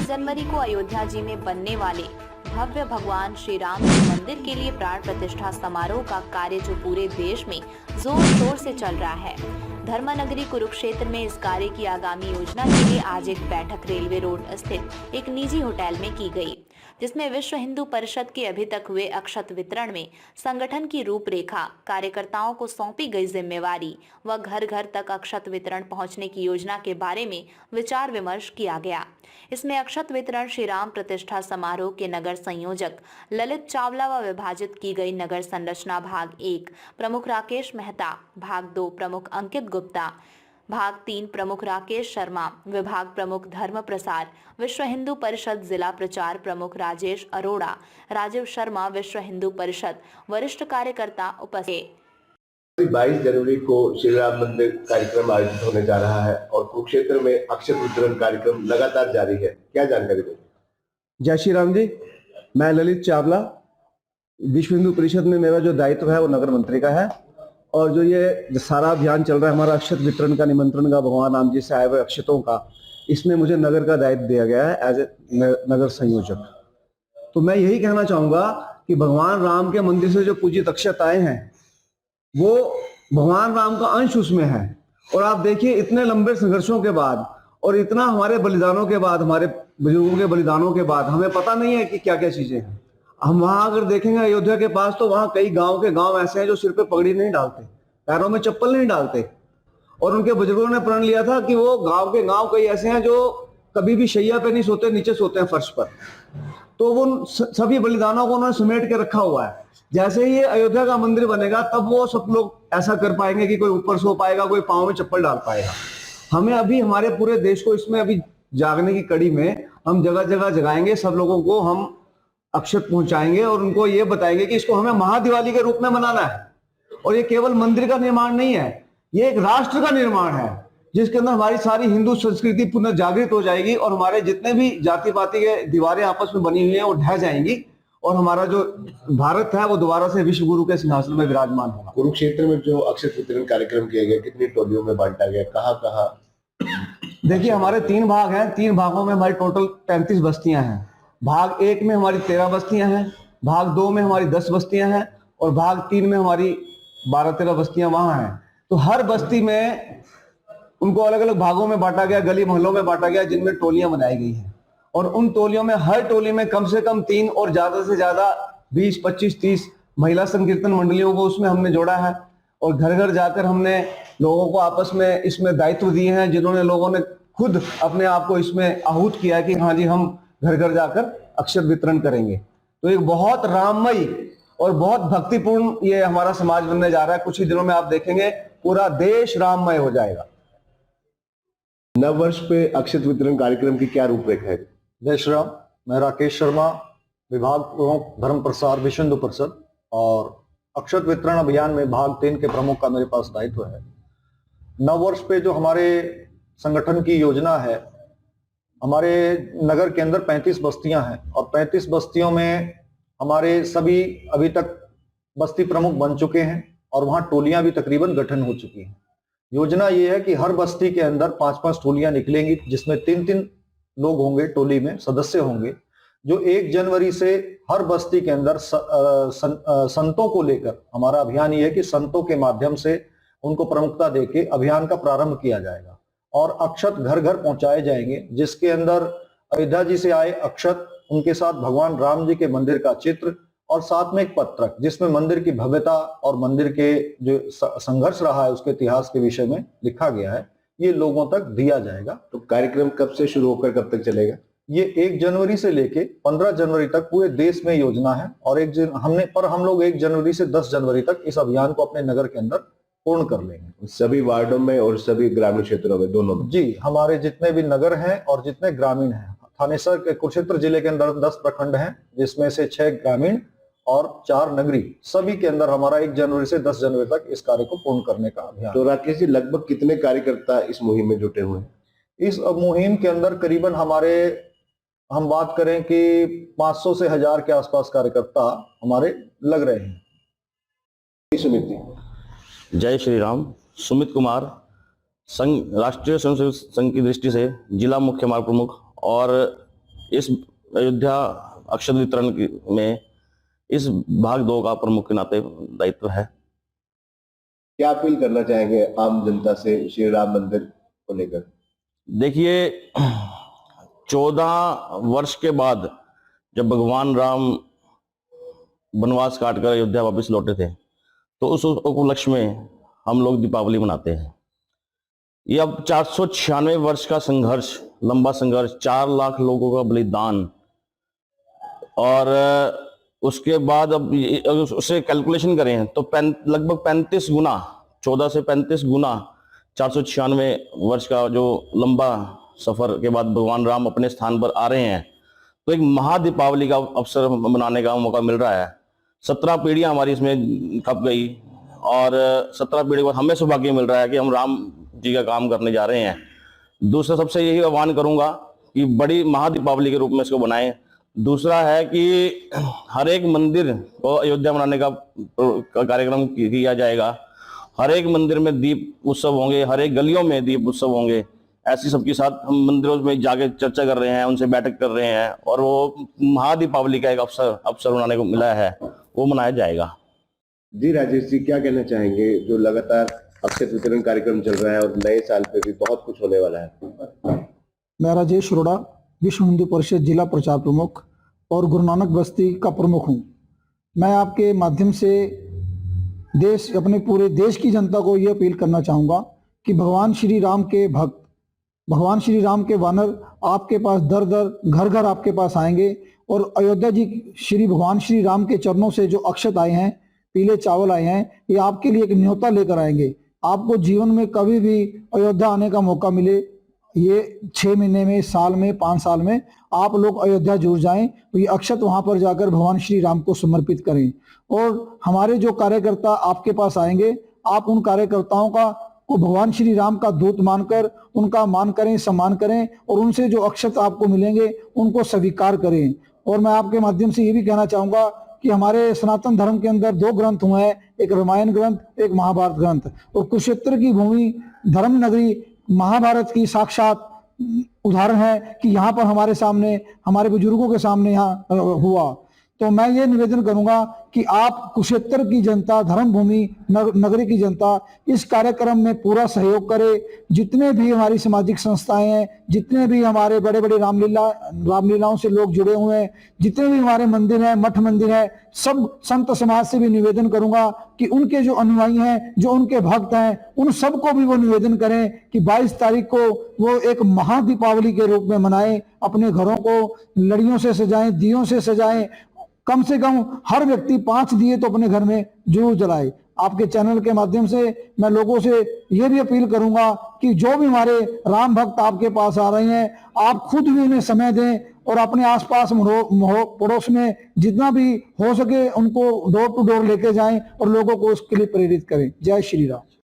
22 जनवरी को अयोध्या जी में बनने वाले भव्य भगवान श्री राम के मंदिर के लिए प्राण प्रतिष्ठा समारोह का कार्य जो पूरे देश में जोर शोर से चल रहा है। धर्मनगरी कुरुक्षेत्र में इस कार्य की आगामी योजना के लिए आज एक बैठक रेलवे रोड स्थित एक निजी होटल में की गई, जिसमें विश्व हिंदू परिषद के अभी तक हुए अक्षत वितरण में संगठन की रूपरेखा, कार्यकर्ताओं को सौंपी गई जिम्मेवारी व घर घर तक अक्षत वितरण पहुंचने की योजना के बारे में विचार विमर्श किया गया। इसमें अक्षत वितरण श्री राम प्रतिष्ठा समारोह के नगर संयोजक ललित चावला व विभाजित की गई नगर संरचना भाग 1 प्रमुख राकेश मेहता, भाग 2 प्रमुख अंकित गुप्ता, भाग 3 प्रमुख राकेश शर्मा, विभाग प्रमुख धर्म प्रसार, विश्व हिंदू परिषद जिला प्रचार प्रमुख राजेश अरोड़ा, राजीव शर्मा, विश्व हिंदू परिषद वरिष्ठ कार्यकर्ता उपस्थित। 22 जनवरी को श्री राम मंदिर कार्यक्रम आयोजित होने जा रहा है और कुरुक्षेत्र में अक्षत वितरण कार्यक्रम लगातार जारी है, क्या जानकारी दें? जय श्री राम जी। मैं ललित चावला, विश्व हिंदू परिषद में मेरा जो दायित्व है वो नगर मंत्री का है। और जो ये सारा अभियान चल रहा है हमारा अक्षत वितरण का, निमंत्रण का, भगवान राम जी से आए हुए अक्षतों का, इसमें मुझे नगर का दायित्व दिया गया है एज ए नगर संयोजक। तो मैं यही कहना चाहूंगा कि भगवान राम के मंदिर से जो पूजित अक्षत आए हैं वो भगवान राम का अंश उसमें है। और आप देखिए, इतने लंबे संघर्षों के बाद और इतना हमारे बलिदानों के बाद, हमारे बुजुर्गों के बलिदानों के बाद हमें पता नहीं है कि क्या क्या चीजें हैं। हम वहां अगर देखेंगे अयोध्या के पास, तो वहां कई गांव के गांव ऐसे हैं जो सिर पे पगड़ी नहीं डालते, पैरों में चप्पल नहीं डालते, और उनके बुजुर्गों ने प्रण लिया था कि वो गांव के गांव कई ऐसे हैं जो कभी भी शैया पे नहीं सोते, नीचे सोते हैं फर्श पर। तो वो सभी बलिदानों को उन्होंने समेट के रखा हुआ है। जैसे ही ये अयोध्या का मंदिर बनेगा तब वो सब लोग ऐसा कर पाएंगे कि कोई ऊपर सो पाएगा, कोई पांव में चप्पल डाल पाएगा। हमें अभी हमारे पूरे देश को इसमें अभी जागने की कड़ी में हम जगह जगह जगाएंगे, सब लोगों को हम अक्षत पहुंचाएंगे और उनको ये बताएंगे कि इसको हमें महादिवाली के रूप में मनाना है। और ये केवल मंदिर का निर्माण नहीं है, ये एक राष्ट्र का निर्माण है जिसके अंदर हमारी सारी हिंदू संस्कृति पुनः जागृत हो जाएगी और हमारे जितने भी जाति पाति के दीवारें आपस में बनी हुई हैं वो ढह जाएंगी और हमारा जो भारत है वो दोबारा से विश्व गुरु के सिंहासन में विराजमान होगा। कुरुक्षेत्र में जो अक्षत वितरण कार्यक्रम किया गया, कितनी टोलियों में बांटा गया, कहाँ कहाँ? देखिए, हमारे 3 भाग हैं, 3 भागों में हमारी टोटल 35 बस्तियां हैं। भाग 1 में हमारी 13 बस्तियां हैं, भाग 2 में हमारी 10 बस्तियां हैं और भाग 3 में हमारी 12-13 बस्तियां वहां हैं। तो हर बस्ती में उनको अलग अलग भागों में बांटा गया, गली मोहल्लों में बांटा गया, जिनमें टोलियां बनाई गई हैं। और उन टोलियों में हर टोली में कम से कम 3 और ज्यादा से ज्यादा 20, 25, 30 महिला संकीर्तन मंडलियों को उसमें हमने जोड़ा है। और घर घर जाकर हमने लोगों को आपस में इसमें दायित्व दिए हैं, जिन्होंने लोगों ने खुद अपने आप को इसमें आहूत किया है कि हाँ जी, हम घर घर जाकर अक्षत वितरण करेंगे। तो एक बहुत राममयी और बहुत भक्तिपूर्ण ये हमारा समाज बनने जा रहा है। कुछ ही दिनों में आप देखेंगे पूरा देश राममय हो जाएगा। नव वर्ष पे अक्षत वितरण कार्यक्रम की क्या रूपरेखा है? जय श्री राम। मैं राकेश शर्मा, विभाग प्रमुख धर्म प्रसार विश्व हिंदू परिषद, और अक्षत वितरण अभियान में भाग 3 के प्रमुख का मेरे पास दायित्व है। नव वर्ष पे जो हमारे संगठन की योजना है, हमारे नगर के अंदर 35 बस्तियां हैं और 35 बस्तियों में हमारे सभी अभी तक बस्ती प्रमुख बन चुके हैं और वहां टोलियां भी तकरीबन गठन हो चुकी हैं। योजना ये है कि हर बस्ती के अंदर 5-5 टोलियां निकलेंगी, जिसमें 3-3 लोग होंगे, टोली में सदस्य होंगे, जो 1 जनवरी से हर बस्ती के अंदर संतों को लेकर, हमारा अभियान ये है कि संतों के माध्यम से उनको प्रमुखता देके अभियान का प्रारंभ किया जाएगा और अक्षत घर घर पहुंचाए जाएंगे, जिसके अंदर अयोध्या जी से आए अक्षत, उनके साथ भगवान राम जी के मंदिर का चित्र और साथ में एक पत्रक जिसमें मंदिर की भव्यता और मंदिर के जो संघर्ष रहा है उसके इतिहास के विषय में लिखा गया है, ये लोगों तक दिया जाएगा। तो कार्यक्रम कब से शुरू होकर कब तक चलेगा? ये 1 जनवरी से लेके 15 जनवरी तक पूरे देश में योजना है और हम लोग 1 जनवरी से 10 जनवरी तक इस अभियान को अपने नगर के अंदर पूर्ण कर लेंगे। सभी वार्डों में और सभी ग्रामीण क्षेत्रों में, दोनों में? जी, हमारे जितने भी नगर हैं और जितने ग्रामीण हैं, थानेसर के कुरुक्षेत्र जिले के अंदर 10 प्रखंड हैं, जिसमें से 6 ग्रामीण और 4 नगरी, सभी के अंदर हमारा 1 जनवरी से 10 जनवरी तक इस कार्य को पूर्ण करने का अभियान। तो राकेश जी, लगभग कितने कार्यकर्ता इस मुहिम में जुटे हुए हैं? इस मुहिम के अंदर करीबन हम बात करें कि 500 से 1000 के आसपास कार्यकर्ता हमारे लग रहे हैं। सुमित जी। जय श्री राम। सुमित कुमार, संघ राष्ट्रीय स्वयंसेवक संघ की दृष्टि से जिला मुख्य मार्ग प्रमुख और इस अयोध्या अक्षत वितरण में इस भाग 2 का प्रमुख के नाते दायित्व है। क्या अपील करना चाहेंगे आम जनता से श्री राम मंदिर को लेकर? देखिए, 14 वर्ष के बाद जब भगवान राम वनवास काटकर अयोध्या वापस लौटे थे, तो उस उपलक्ष्य में हम लोग दीपावली मनाते हैं। ये अब 496 वर्ष का संघर्ष, लंबा संघर्ष, 4 लाख लोगों का बलिदान, और उसके बाद अब उसे कैलकुलेशन करें तो लगभग 35 गुना, 14 से 35 गुना 496 वर्ष का जो लंबा सफर के बाद भगवान राम अपने स्थान पर आ रहे हैं, तो एक महादीपावली का अवसर मनाने का मौका मिल रहा है। 17 पीढ़ियां हमारी इसमें खप गई, और 17 पीढ़ी के बाद हमें सौभाग्य मिल रहा है कि हम राम जी का काम करने जा रहे हैं। दूसरा, सबसे यही आह्वान करूंगा कि बड़ी महादीपावली के रूप में इसको बनाएं। दूसरा है कि हर एक मंदिर को अयोध्या मनाने का कार्यक्रम किया जाएगा। हर एक मंदिर में दीप उत्सव होंगे, हर एक गलियों में दीप उत्सव होंगे। ऐसी सबके साथ हम मंदिरों में जाके चर्चा कर रहे हैं, उनसे बैठक कर रहे हैं, और वो महादीपावली का एक अवसर मनाने को मिला है, वो मनाया जाएगा। जी राजेश जी, क्या कहना चाहेंगे? जो लगातार अक्षत वितरण कार्यक्रम चल रहा है और नए साल पे भी बहुत कुछ होने वाला है। मैं राजेश अरोड़ा, विश्व हिंदू परिषद जिला प्रचार प्रमुख और गुरु नानक बस्ती का प्रमुख हूँ। मैं आपके माध्यम से अपने पूरे देश की जनता को ये अपील करना चाहूँगा कि भगवान श्री राम के भक्त, भगवान श्री राम के वानर आपके पास दर दर घर घर आपके पास आएंगे, और अयोध्या जी श्री भगवान श्री राम के चरणों से जो अक्षत आए हैं, पीले चावल आए हैं, ये आपके लिए एक न्योता लेकर आएंगे। आपको जीवन में कभी भी अयोध्या आने का मौका मिले, ये 6 महीने में, साल में, 5 साल में आप लोग अयोध्या जरूर जाएं, तो ये अक्षत वहां पर जाकर भगवान श्री राम को समर्पित करें। और हमारे जो कार्यकर्ता आपके पास आएंगे, आप उन कार्यकर्ताओं को भगवान श्री राम का दूत मानकर उनका मान करें, सम्मान करें, और उनसे जो अक्षत आपको मिलेंगे उनको स्वीकार करें। और मैं आपके माध्यम से ये भी कहना चाहूँगा कि हमारे सनातन धर्म के अंदर 2 ग्रंथ हुए हैं, एक रामायण ग्रंथ, एक महाभारत ग्रंथ, और कुरुक्षेत्र की भूमि, धर्म नगरी महाभारत की साक्षात उदाहरण है कि यहाँ पर हमारे सामने, हमारे बुजुर्गों के सामने यहाँ हुआ। तो मैं ये निवेदन करूंगा कि आप कुरुक्षेत्र की जनता, धर्म भूमि नगरी की जनता इस कार्यक्रम में पूरा सहयोग करे। जितने भी हमारी सामाजिक संस्थाएं हैं, जितने भी हमारे बड़े बड़े रामलीलाओं से लोग जुड़े हुए हैं, जितने भी हमारे मंदिर हैं, मठ मंदिर हैं, सब संत समाज से भी निवेदन करूंगा कि उनके जो अनुयायी हैं, जो उनके भक्त हैं, उन सबको भी वो निवेदन करें कि 22 तारीख को वो एक महादीपावली के रूप में मनाएं। अपने घरों को लड़ियों से सजाएं, दियों से सजाएं। कम से कम हर व्यक्ति 5 दिए तो अपने घर में जरूर जलाए। आपके चैनल के माध्यम से मैं लोगों से ये भी अपील करूंगा कि जो भी हमारे राम भक्त आपके पास आ रहे हैं, आप खुद भी उन्हें समय दें, और अपने आसपास पड़ोस में जितना भी हो सके उनको डोर टू डोर लेके जाएं और लोगों को उसके लिए प्रेरित करें। जय श्री राम।